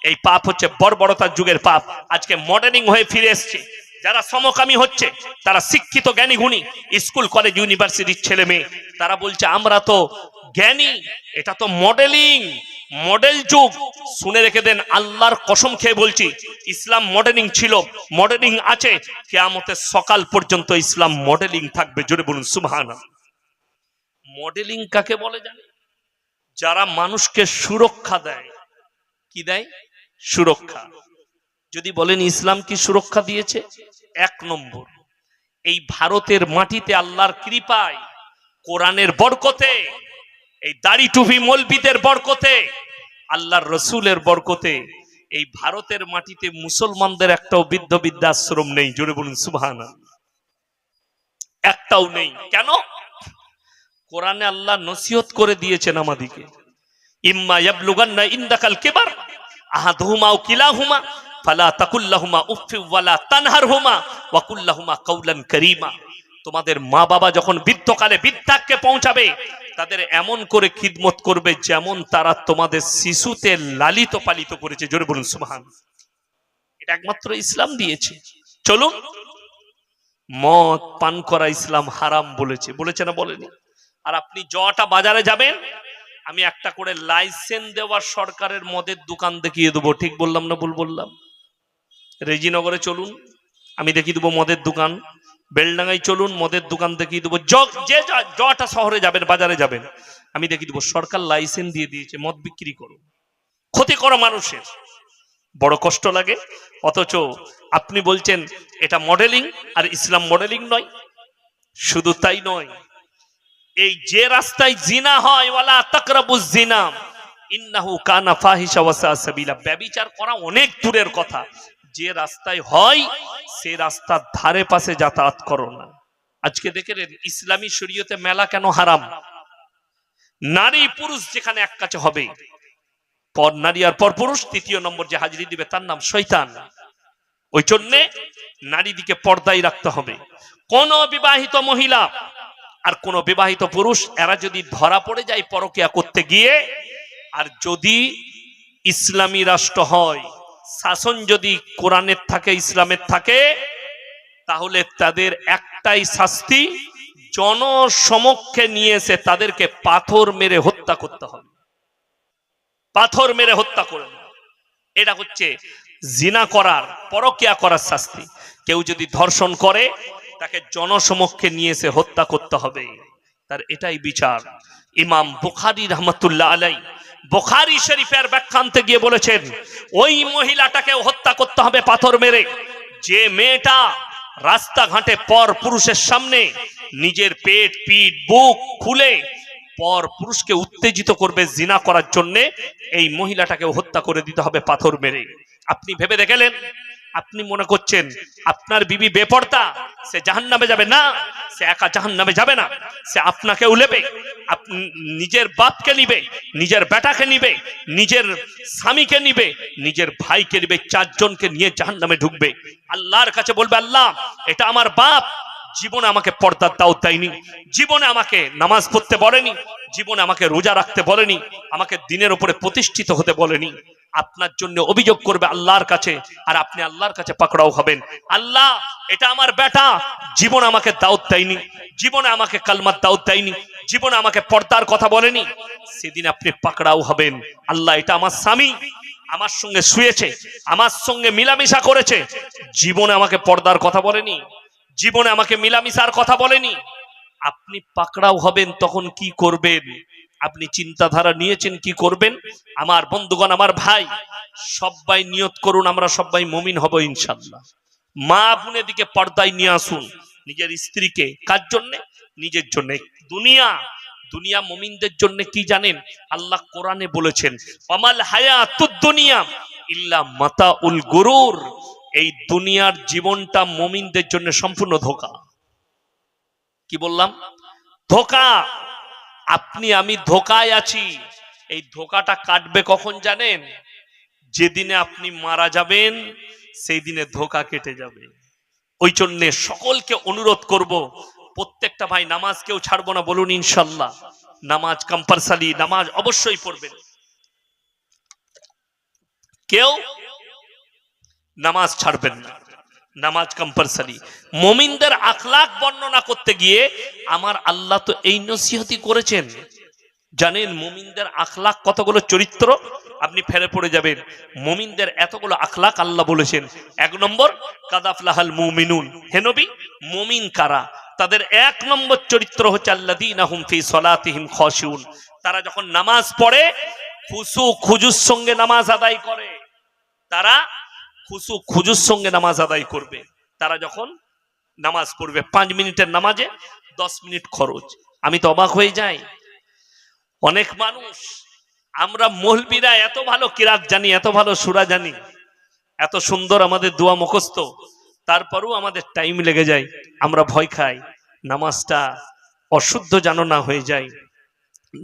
এই পাপ হচ্ছে বর্বরতার যুগের পাপ। আজকে মডেলিং হয়ে ফিরে এসছে। যারা সমকামী হচ্ছে তারা শিক্ষিত জ্ঞানী গুণী, স্কুল কলেজ ইউনিভার্সিটির ছেলে মেয়ে। তারা বলছে আমরা তো জ্ঞানী, এটা তো মডেলিং, মডেল যুগ। শুনে রেখে দেন, আল্লাহর কসম খেয়ে বলছি, ইসলাম মডেলিং ছিল, মডেলিং আছে, কিয়ামতের সকাল পর্যন্ত ইসলাম মডেলিং থাকবে। জোরে বলুন সুবহানাল্লাহ। মডেলিং কাকে বলে জানেন? যারা মানুষকে সুরক্ষা দেয়। কি দেয়? সুরক্ষা। যদি বলেন ইসলাম কি সুরক্ষা দিয়েছে? 1 নম্বর, এই ভারতের মাটিতে আল্লাহর কৃপায়, কোরআনের বরকতে, এই দাড়ি টুপি মৌলবীদের বরকতে, আল্লাহর রসুলের বরকতে এই ভারতের মাটিতে মুসলমানদের একটাও বৃদ্ধাশ্রম নেই। জোরে বলুন সুবহানাল্লাহ। একটাও নেই। কেন? কোরআনে আল্লাহ নসিহত করে দিয়েছেন আমাদেরকে, ইম্মা ইয়াবলুগান্না ইনদাকাল কিবার, আহাদুহুমা আও কিলাহুমা ফালা তাকুল লাহুমা উফফি ওয়ালা তানহারহুমা ওয়া কুল লাহুমা কাওলান কারীমা। তোমাদের মা বাবা যখন বৃদ্ধকালে বৃদ্ধাক্যে পৌঁছাবে, তাদের এমন করে খিদমত করবে যেমন তারা তোমাদের শিশুতে লালিত পালিত করেছে। জোরে বলুন সুবহানাল্লাহ। এটা একমাত্র ইসলাম দিয়েছে। চলুন, মদ পান করা ইসলাম হারাম বলেছে, বলেছে না বলেনি? আর আপনি জটা বাজারে যাবেন, আমি একটা করে লাইসেন্স দেওয়া সরকারের মদের দোকান দেখিয়ে দেবো। ঠিক বললাম না ভুল বললাম? রেজিনগরে চলুন, আমি দেখিয়ে দেবো মদের দোকান। বেলডাঙ্গায় চলুন, মদের দোকান দেখিয়ে দেবো। যে জটা শহরে যাবেন, বাজারে যাবেন, আমি দেখিয়ে দেবো সরকার লাইসেন্স দিয়ে দিয়েছে, মদ বিক্রি করুন। ক্ষতি করো মানুষের। বড় কষ্ট লাগে। অথচ আপনি বলছেন এটা মডেলিং, আর ইসলাম মডেলিং নয়। শুধু তাই নয়, এই যে রাস্তায় জিনা হয়, ওয়ালা তাকরাবুজ জিনা ইন্নাহু কানা ফাহিশা ওয়া সা সাবিলা, ব্যভিচার করা অনেক দূরের কথা, যে রাস্তায় হয় সে রাস্তার ধারে পাশে যাতায়াত করো না। আজকে দেখেন ইসলামী শরীয়তে মেলা কেন হারাম? নারী পুরুষ যেখানে এক কাছে হবে, পর নারী আর পর পুরুষ, তৃতীয় নম্বর যে হাজিরি দিবে তার নাম শয়তান। ওই জন্যে নারীদিকে পর্দায় রাখতে হবে। কোন বিবাহিত মহিলা আর কোন বিবাহিত পুরুষ, এরা যদি ধরা পড়ে যায় পরকিয়া করতে গিয়ে, আর যদি ইসলামী রাষ্ট্র হয়, শাসন যদি কোরআনের থাকে, ইসলামের থাকে, তাহলে তাদের একটাই শাস্তি, জনসমক্ষে নিয়ে এসে তাদেরকে পাথর মেরে হত্যা করতে হবে। পাথর মেরে হত্যা করে। এটা হচ্ছে জিনা করার, পরকিয়া করার শাস্তি। কেউ যদি ধর্ষণ করে, তাকে জনসমক্ষে নিয়ে এসে হত্যা করতে হবে, তার এটাই বিচার। ইমাম বুখারী রাহমাতুল্লাহ আলাইহি বুখারী শরীফের ব্যাখ্যান্তে গিয়ে বলেছেন, ওই মহিলাটাকে হত্যা করতে হবে পাথর মেরে, যে মেয়েটা রাস্তাঘাটে পর পুরুষের সামনে নিজের পেট, পিঠ, বুক খুলে পর পুরুষকে উত্তেজিত করবে জিনা করার জন্য, এই মহিলাটাকে হত্যা করে দিতে হবে পাথর মেরে। আপনি ভেবে দেখলেন, আপনি মনে করছেন আপনার বিবি বেপরদা, সে জাহান্নামে যাবে না? সে একা জাহান্নামে যাবে না, সে আপনাকেও নেবে, নিজের বাপকে নিবে, নিজের বেটাকে নিবে, নিজের স্বামীকে নিবে, নিজের ভাইকে নিবে, চারজনকে নিয়ে জাহান্নামে ঢুকবে। আল্লাহর কাছে বলবে, আল্লাহ এটা আমার বাপ, জীবনে আমাকে পর্দার দাওয়াত দেয়নি, জীবনে আমাকে নামাজ পড়তে বলেনি, জীবনে আমাকে রোজা রাখতে বলেনি, আমাকে দিনের উপরে প্রতিষ্ঠিত হতে বলেনি। আপনার জন্য অভিযোগ করবে আল্লাহর কাছে, আর আপনি আল্লাহর কাছে পাকড়াও হবেন। আল্লাহ এটা আমার বেটা, জীবনে আমাকে দাওয়াত দেয়নি, জীবনে আমাকে কালমার দাওয়াত দেয়নি, জীবনে আমাকে পর্দার কথা বলেনি। সেদিন আপনি পাকড়াও হবেন। আল্লাহ এটা আমার স্বামী, আমার সঙ্গে শুয়েছে, আমার সঙ্গে মিলামিশা করেছে, জীবনে আমাকে পর্দার কথা বলেনি, জীবনে আমাকে মিলামিশার কথা বলেনি। আপনি পাকড়াও হবেন, তখন কি করবেন? আপনি চিন্তাধারা নিয়েছেন কি করবেন? আমার বন্ধুগণ, আমার ভাই, সবাই নিয়ত করুন, আমরা সবাই মুমিন হব ইনশাআল্লাহ। মা বোনের দিকে পর্দায় নিয়ে আসুন নিজের স্ত্রীকে। কার জন্য? নিজের জন্য। দুনিয়া মুমিনদের জন্য কি জানেন? আল্লাহ কোরআনে বলেছেন, আমাল হায়াতুদ দুনিয়া ইল্লা মাতাউল গুরুর, এই দুনিয়ার জীবনটা মুমিনদের জন্য সম্পূর্ণ ধোঁকা। কি বললাম? ধোঁকা। আপনি আমি ধোঁকায় আছি। এই ধোঁকাটা কাটবে কখন জানেন? যেদিনে আপনি মারা যাবেন, সেই দিনে ধোঁকা কেটে যাবে। ওই জন্য সকলকে অনুরোধ করব, প্রত্যেকটা ভাই নামাজ কেউ ছাড়বো না, বলুন ইনশাআল্লাহ। নামাজ কম্পালসারি, নামাজ অবশ্যই পড়বেন, কেউ নামাজ ছাড়বেন না, নামাজ কম্পালসারি। মুমিনদের আখলাক বর্ণনা করতে গিয়ে আমার আল্লাহ তো এই নসিহতই করেছেন। জানেন মুমিনদের আখলাক কতগুলো চরিত্র? আপনি ফেরে পড়ে যাবেন। মুমিনদের এতগুলো আখলাক আল্লাহ বলেছেন। 1 নম্বর, কাদাফলাহাল মুমিনুন, হে নবী মুমিন কারা? তাদের 1 নম্বর চরিত্র হচ্ছে আল্লাযীনা হুম ফি সলাতিহিম খাশিউন, তারা যখন নামাজ পড়ে খুশু খুজুর সঙ্গে নামাজ আদায় করে। তারা খুশু খুজুর সঙ্গে নামাজ আদায় করবে। তারা যখন নামাজ পড়বে, 5 মিনিটের নামাজে 10 মিনিট খরচ। আমি তো অবাক হয়ে যাই, অনেক মানুষ, আমরা মৌলবীরা এত ভালো কিরাত জানি, এত ভালো সূরা জানি, এত সুন্দর আমাদের দোয়া মুখস্থ, তারপরেও আমাদের টাইম লেগে যায়। আমরা ভয় খাই নামাজটা অশুদ্ধ যেন না হয়ে যায়,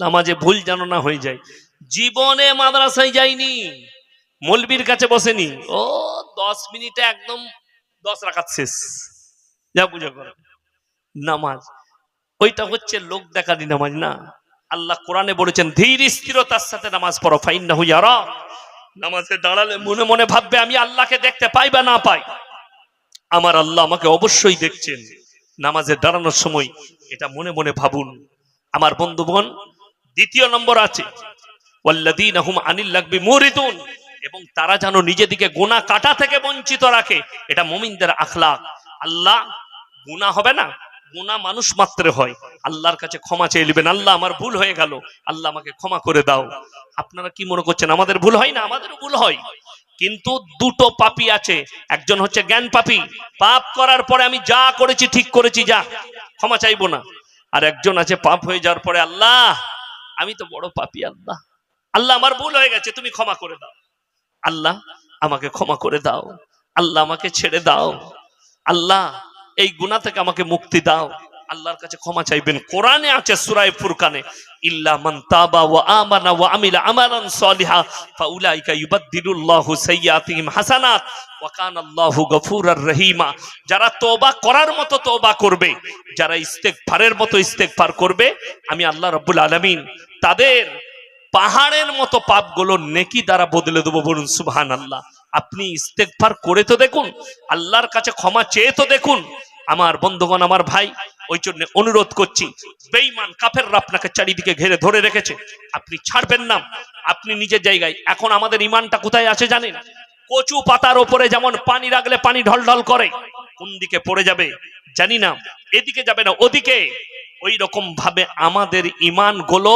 নামাজে ভুল যেন না হয়ে যায়। জীবনে মাদ্রাসায় যাইনি, মৌলবীর কাছে বসেনি, ও 10 মিনিটে একদম 10 রাকাত শেষ, যা বুঝা করে নামাজ। ওইটা হচ্ছে লোক দেখানি নামাজ না। আল্লাহ কোরআনে বলেছেন ধীর স্থিরতার সাথে নামাজ পড়ো, ফাইন্নাহু ইয়ারা। নামাজে দাঁড়ালে মনে মনে ভাববে আমি আল্লাহকে দেখতে পাই বা না পাই, আমার আল্লাহ আমাকে অবশ্যই দেখছেন। নামাজে দাঁড়ানোর সময় এটা মনে মনে ভাবুন। আমার বন্ধুগণ, দ্বিতীয় নম্বর আছে ওয়াল্লাযীনা হুম আনিল লাগবি মুরিদুন, এবং তারা যেন নিজেদিকে গুনাহ কাটা থেকে বঞ্চিত রাখে। এটা মুমিনদের আখলাক। আল্লাহ গুনাহ হবে না, গুনাহ মানুষ মাত্র হয়। আল্লাহর কাছে ক্ষমা চেয়ে নেবেন, আল্লাহ আমার ভুল হয়ে গেল, আল্লাহ আমাকে ক্ষমা করে দাও। আপনারা কি মনে করছেন আমাদের ভুল হয় না? আমাদেরও ভুল হয়। কিন্তু দুটো পাপী আছে, একজন হচ্ছে জ্ঞান পাপী, পাপ করার পরে আমি যা করেছি ঠিক করেছি, যা ক্ষমা চাইবো না। আর একজন আছে পাপ হয়ে যাওয়ার পরে আল্লাহ আমি তো বড় পাপী, আল্লাহ আল্লাহ আমার ভুল হয়ে গেছে, তুমি ক্ষমা করে দাও, আল্লাহ আমাকে ক্ষমা করে দাও, আল্লাহ আমাকে ছেড়ে দাও, আল্লাহ এই গুনাহ থেকে আমাকে মুক্তি দাও। আল্লাহর কাছে ক্ষমা চাইবেন। কোরআনে আছে সূরা ফুরকানে, ইল্লা মান তাবা ওয়া আমানা ওয়া আমিলা আমালান সলিহা ফাউলাইকা ইউবাদদিলুল্লাহু সাইয়্যাতিহিম হাসানাত ওয়া কানাল্লাহু গফুরার রহিমা। যারা তওবা করার মতো তওবা করবে, যারা ইস্তেগফারের মতো ইস্তেগফার করবে, আমি আল্লাহ রাব্বুল আলামিন তাদের পাহাড়ের মতো পাপগুলো নেকি দ্বারা বদলে দেবো। বলুন সুবহানাল্লাহ। আপনি ইস্তেগফার করে তো দেখুন, আল্লাহর কাছে ক্ষমা চেয়ে তো দেখুন। আমার বন্ধুগণ, আমার ভাই, ওই জন্য অনুরোধ করছি, বেঈমান কাফেররা আপনাকে চারিদিকে ঘিরে ধরে রেখেছে, আপনি ছাড়বেন না। আপনি নিজের জায়গায়। এখন আমাদের ঈমানটা কোথায় আছে জানেন? কচু পাতার উপরে যেমন পানি রাখলে পানি ঢলঢল করে, কোন দিকে পড়ে যাবে জানি না, এদিকে যাবে না ওদিকে। ওই রকম ভাবে আমাদের ঈমান গুলো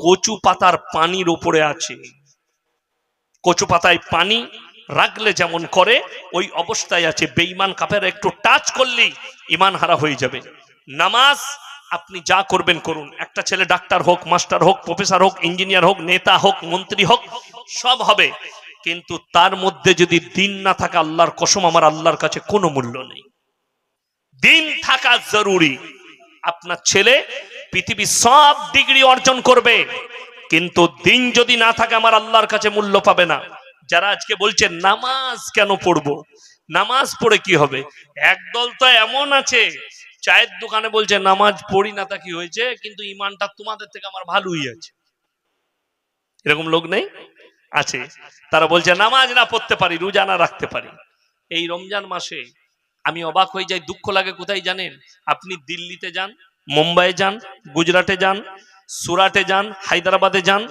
কচু পাতার পানির উপরে আছে। কচু পাতায় পানি রাখলে যেমন করে, ওই অবস্থায় আছে। বেঈমান কাফের একটু টাচ করলেই ঈমান হারা হয়ে যাবে। নামাজ আপনি যা করবেন করুন। একটা ছেলে ডাক্তার হোক, মাস্টার হোক, প্রফেসর হোক, ইঞ্জিনিয়ার হোক, নেতা হোক, মন্ত্রী হোক, সব হবে, কিন্তু তার মধ্যে যদি দিন না থাকে, আল্লাহর কসম আমার আল্লাহর কাছে কোনো মূল্য নেই। দিন থাকা জরুরি। আপনার ছেলে পৃথিবীর সব ডিগ্রি অর্জন করবে, কিন্তু দিন যদি না থাকে আমার আল্লাহর কাছে মূল্য পাবে না। যারা আজকে বলছেন নামাজ কেন পড়বো, নামাজ পড়ে কি হবে? একদল তো এমন আছে চায়ের দোকানে বলছে নামাজ পড়ি না তা কি হয়েছে, কিন্তু ঈমানটা তোমাদের থেকে আমার ভালোই আছে। এরকম লোক নেই? আছে। তারা বলছে নামাজ না পড়তে পারি, রোজা না রাখতে পারি। এই রমজান মাসে আমি অবাক হয়ে যাই, দুঃখ লাগে। কোথায় জানেন? আপনি দিল্লিতে যান, মুম্বাইয়ে যান, গুজরাটে যান, সুরাটে যান, হায়দ্রাবাদে যান,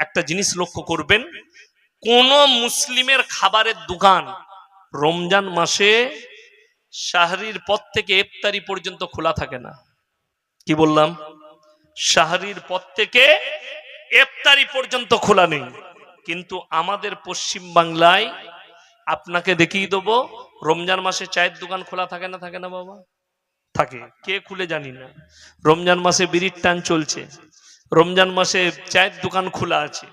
একটা জিনিস লক্ষ্য করবেন, কোন মুসলিমের খাবারের দোকান রমজান মাসে শাহরির পর থেকে ইফতারি পর্যন্ত খোলা থাকে না। কি বললাম? শাহরির পর থেকে ইফতারি পর্যন্ত খোলা নেই। কিন্তু আমাদের পশ্চিম বাংলায় আপনাকে দেখিয়ে দেবো, রমজান মাসে চায়ের দোকান খোলা থাকে না? থাকে না বাবা? থাকে। কে খুলে জানি না। রমজান মাসে বিড়ির টান চলছে, রমজান মাসে চায়ের দোকান খোলা আছে।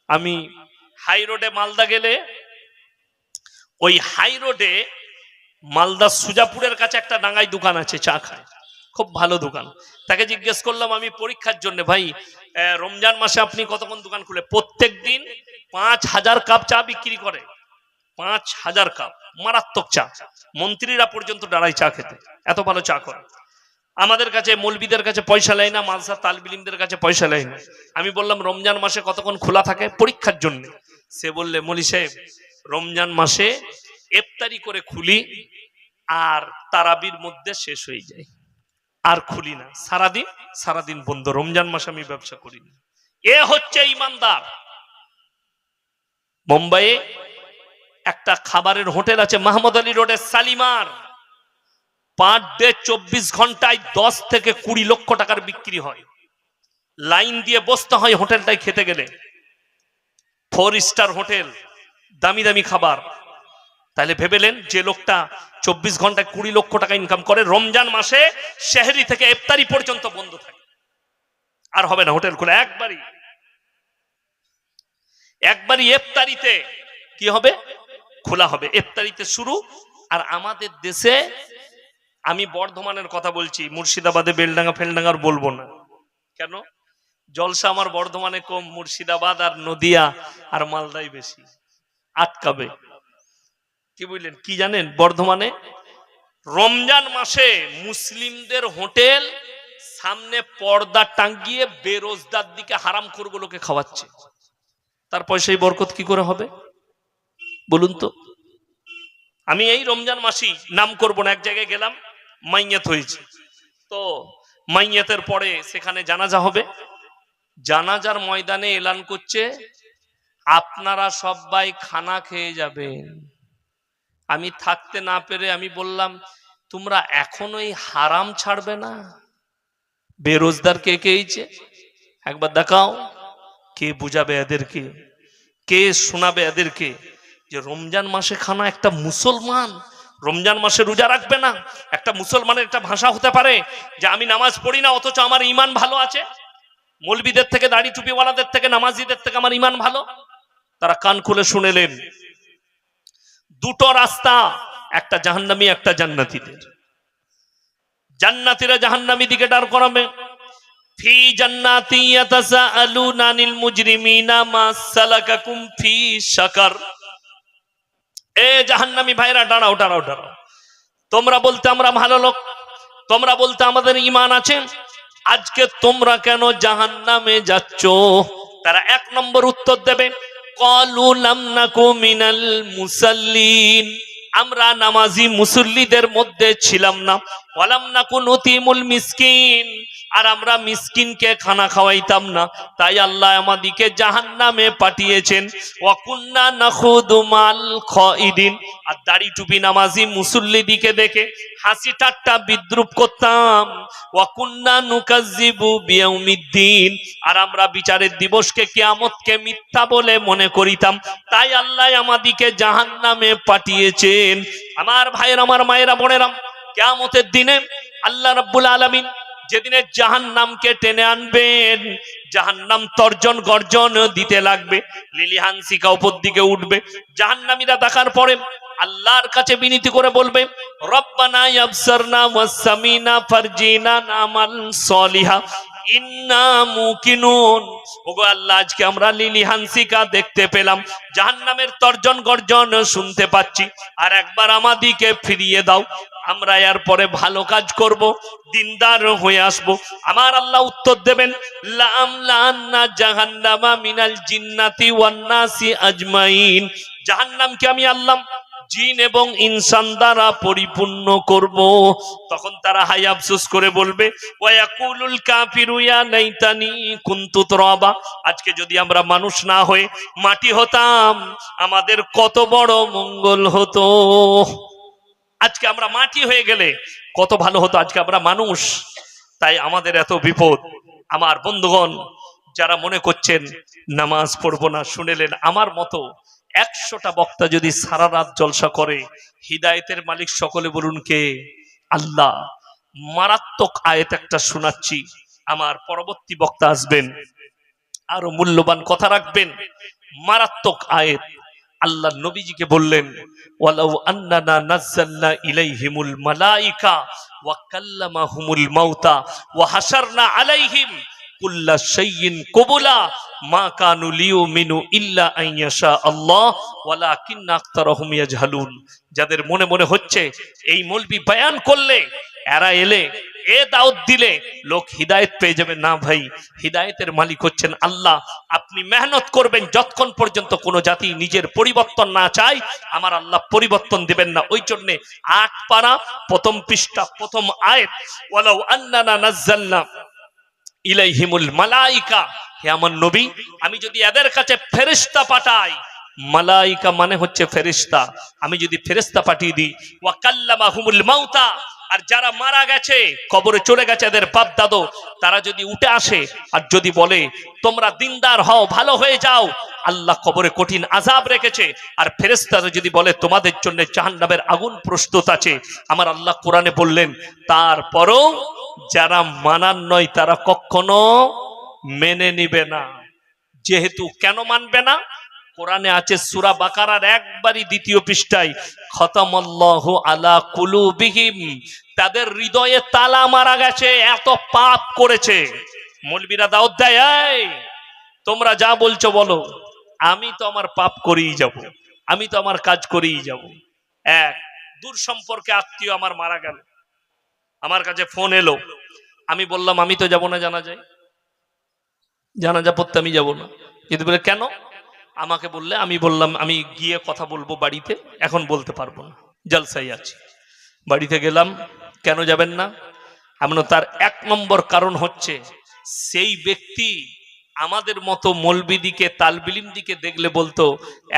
আমি হাই রোডে মালদা গেলে, ওই হাই রোডে মালদা সুজাপুরের কাছে একটা ডাঙ্গায় দোকান আছে, চা খায়, খুব ভালো দোকান। তাকে জিজ্ঞেস করলাম আমি পরীক্ষার জন্য, ভাই রমজান মাসে আপনি কতক্ষণ দোকান খুলে? প্রত্যেক দিন 5000 কাপ চা বিক্রি করে। 5000 কাপ, মারাত্মক চা। মন্ত্রীরা পর্যন্ত দাঁড়ায় চা খেতে, এত ভালো চা করে। আমাদের কাছে মৌলবীদের কাছে পয়সা নেয় না, মাদ্রাসা তালবিলিমদের কাছে পয়সা নেয় না। আমি বললাম রমজান মাসে কতক্ষণ খোলা থাকে পরীক্ষার জন্য? সে বললে মৌলী সাহেব, রমজান মাসে ইফতারি করে খুলি, আর তারাবির মধ্যে শেষ হয়ে যায়, আর খুলি না। সারাদিন বন্ধ। রমজান মাসে আমি ব্যবসা করি না। এ হচ্ছে ইমানদার। মুম্বাইয়ে একটা খাবারের হোটেল আছে মাহমুদ আলী রোডে, শালিমার। পার ডে 24 ঘন্টায় 10 থেকে 20 লক্ষ টাকার বিক্রি হয়। লাইন দিয়ে বসতে হয় হোটেলটায় খেতে গেলে। 4 স্টার হোটেল, দামি দামি খাবার। তাহলে ভেবেলেন, যে লোকটা 24 ঘন্টায় 20 লক্ষ টাকা ইনকাম করে, রমজান মাসে সেহরি থেকে ইফতারি পর্যন্ত বন্ধ থাকে, আর হবে না হোটেল খোলা। একবারই ইফতারিতে কি হবে? খোলা হবে। ইফতারিতে শুরু। আর আমাদের দেশে, আমি বর্ধমানের কথা বলছি, মুর্শিদাবাদে বেলডাঙ্গা ফেলডাঙ্গার বলবো না। কেন? জলসা আমার বর্ধমানে কম, মুর্শিদাবাদ আর নদিয়া আর মালদায় বেশি। আটকাবে। কি বুঝলেন? কি জানেন, বর্ধমানে রমজান মাসে মুসলিমদের হোটেল সামনে পর্দা টাঙ্গিয়ে বেরোজদার দিকে হারামখোরগুলোকে খাওয়াচ্ছে। তার পয়সায় বরকত কি করে হবে বলুন তো? আমি এই রমজান মাসেই, নাম করব না, এক জায়গায় গেলাম, মাইয়াত হয়েছে। তো মাইয়াতের পরে সেখানে জানাজা হবে। জানাজার ময়দানে এলান করছে, আপনারা সবাই খানা খেয়ে যাবেন। আমি থাকতে না পেরে আমি বললাম, তোমরা এখনোই হারাম ছাড়বে না? বেরোজদার কে কে হয়েছে একবার দেখাও। কে বুঝাবে এদেরকে? কে শোনাবে এদেরকে যে রমজান মাসে খানা? একটা মুসলমান রমজান মাসে রোজা রাখবে না? একটা মুসলমানের একটা ভাষা হতে পারে যে আমি নামাজ পড়ি না অথচ আমার ঈমান ভালো আছে? মৌলবীদের থেকে, দাড়ি টুপিওয়ালাদের থেকে, নামাজিদের থেকে আমার ঈমান ভালো। তারা কান খুলে শুনেলেন, দুটো রাস্তা, একটা জাহান্নামী, একটা জান্নাতীদের। জান্নাতীরা জাহান্নামী দিকে দাঁড় করাবে। ফি জান্নাতি ইয়াতাসাআলুনা আনিল মুজরিমিনা মা সালাকাকুম ফি সাকার। এ জাহান্নামী ভাইরা, দাঁড়াও দাঁড়াও দাঁড়াও। তোমরা বলতে আমরা ভালো লোক, তোমরা বলতে আমাদের ঈমান আছে, আজকে তোমরা কেন জাহান্নামে যাচ্ছ? তারা এক নম্বর উত্তর দেবে, ক্বালু লাম নাকু মিনাল মুসাল্লিন, আমরা নামাজি মুসল্লিদের মধ্যে ছিলাম না। ওয়ালাম নাকু নুতিমুল মিসকিন, আর আমরা মিসকিনকে খানা খাওয়াইতাম না, তাই আল্লাহ আমাদিকে জাহান্নামে পাঠিয়েছেন। ওয়া কুন্না নাখুদু মাল খাইদিন, আর দাড়ি টুপি নামাজি মুসল্লিদিকে দেখে হাসি ঠাট্টা বিদ্রুপ করতাম। ওয়া কুন্না নুকাজ্জিবু বিয়াউমিদ্দিন, আর আমরা বিচারের দিবসকে, কিয়ামতকে মিথ্যা বলে মনে করিতাম, তাই আল্লাহ আমাদিকে জাহান্নামে পাঠিয়েছেন। আমার ভাইয়ের, আমার মায়েরা, বোনেরা, কিয়ামতের দিনে আল্লাহ রাব্বুল আলামিন যেদিনে জাহান্নামকে টেনে আনবেন, জাহান্নাম তর্জন গর্জন দিতে লাগবে, লিলিহানসিকা উপর দিকে উঠবে। জাহান্নামীরা দেখার পরে আল্লাহর কাছে বিনতি করে বলবে, রব্বানা ইয়াবসারনা ওয়াসামিনা ফারজিনা নামাল সলিহা ইন্না মুকিনুন। ওগো আল্লাহ, আজকে আমরা লিলিহানসিকা দেখতে পেলাম, জাহান্নামের তর্জন গর্জন শুনতে পাচ্ছি, আর একবার আমাদিকে ফিরিয়ে দাও, আমরা এর পরে ভালো কাজ করব, দিনদার হয়ে আসব। আমার আল্লাহ উত্তর দেবেন, লাআমলান্না জাহান্নামা মিনাল জিন্নাতি ওয়ান নাসি আজমাইন, জাহান্নামকে আমি আল্লাহ জিন এবং ইনসান দ্বারা পরিপূর্ণ করব। তখন তারা হাই আফসোস করে বলবে, ওয়ায়াকুলুল কাফিরু ইয়া লাইতানি কুনতু তুরাবা, আজকে যদি আমরা মানুষ না হয়ে মাটি হতাম, আমাদের কত বড় মঙ্গল হতো। আজকে আমরা মাটি হয়ে গেলে কত ভালো হতো, আজকে আমরা মানুষ, তাই আমাদের এত বিপদ। আমার বন্ধুগণ, যারা মনে করছেন নামাজ পড়বো না, শুনেলেন, আমার মতো 100টা বক্তা যদি সারা রাত জলসা করে, হিদায়েতের মালিক সকলে বলুন কে? আল্লাহ। মারাত্মক আয়াত একটা শোনাচ্ছি, আমার পরবর্তী বক্তা আসবেন, আরো মূল্যবান কথা রাখবেন। মারাত্মক আয়াত। আল্লাহ নবীজিকে বললেন, ওয়ালাউ আন্নানা নাযালনা ইলাইহিমুল মালাইকা ওয়া কাল্লামাহুমুল মাউতা ওয়া হাসারনা আলাইহিম কুল্লা শাইইন কুবুলা মা কানু লিউমিনু ইল্লা আইয়াশা আল্লাহ ওয়ালাকিন্না আকতারহুম ইয়াজহালুন। যাদের মনে মনে হচ্ছে এই মৌলবি বয়ান করলে, এরা এলে, এ দাওয়াত দিলে লোক হিদায়েত পেয়ে যাবে, না ভাই, হিদায়েতের মালিক হচ্ছেন আল্লাহ। আপনি মেহনত করবেন, যতক্ষণ পর্যন্ত কোন জাতি নিজের পরিবর্তন না চায়, আমার আল্লাহ পরিবর্তন দিবেন না। ওই জন্য 8 পারা প্রথম পৃষ্ঠা প্রথম আয়াত, ওয়ালাউ আন্নানা নাযালনা ইলাইহিমুল মালাইকা, হে আমার নবী, আমি যদি এদের কাছে ফেরেশতা পাঠাই, মালাইকা মানে হচ্ছে ফেরেশতা, আমি যদি ফেরেশতা পাঠিয়ে দিই, ওয়া কাল্লামাহুমুল মাউতা, আর যারা মারা গেছে, কবরে চলে গেছে, এদের বাপ দাদু, তারা যদি উঠে আসে আর যদি বলে তোমরা দিনদার হও, ভালো হয়ে যাও, আল্লাহ কবরে কঠিন আযাব রেখেছে, আর ফেরেশতারা যদি বলে তোমাদের জন্য জাহান্নামের আগুন প্রস্তুত আছে, আমার আল্লাহ কোরআনে বললেন, তারপরও যারা মানার নয় তারা কখনো মেনে নিবে না। যেহেতু কেন মানবে না? কোরআনে আছে সূরা বাকারার একবারই 2য় পৃষ্ঠায়, খতামাল্লাহু আলা কুলুবিহিম, তাদের হৃদয়ে তালা মারা গেছে, এত পাপ করেছে। মৌলবীরা দাওয়াত দেয়, এই তোমরা যা বলছো বলো, আমি তো আমার পাপ করেই যাব, আমি তো আমার কাজ করেই যাব। এক দূর সম্পর্কে আত্মীয় আমার মারা গেল, আমার কাছে ফোন এলো, আমি বললাম আমি তো যাব না জানাজায়, জানাজা পড়তে আমি যাব না। যদি বলে কেন, আমাকে বললে আমি বললাম আমি গিয়ে কথা বলবো বাড়িতে, এখন বলতে পারবো না, জলসাই আছি। বাড়িতে গেলাম, কেন যাবেন না? আমরা তার এক নম্বর কারণ হচ্ছে সেই ব্যক্তি আমাদের মতো মৌলবিদিকে তালবিলিম দিকে দেখলে বলতো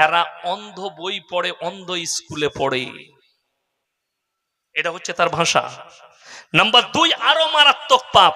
এরা অন্ধ বই পড়ে, অন্ধ স্কুলে পড়ে, এটা হচ্ছে তার ভাষা। নাম্বার দুই, আরো মারাত্মক পাপ,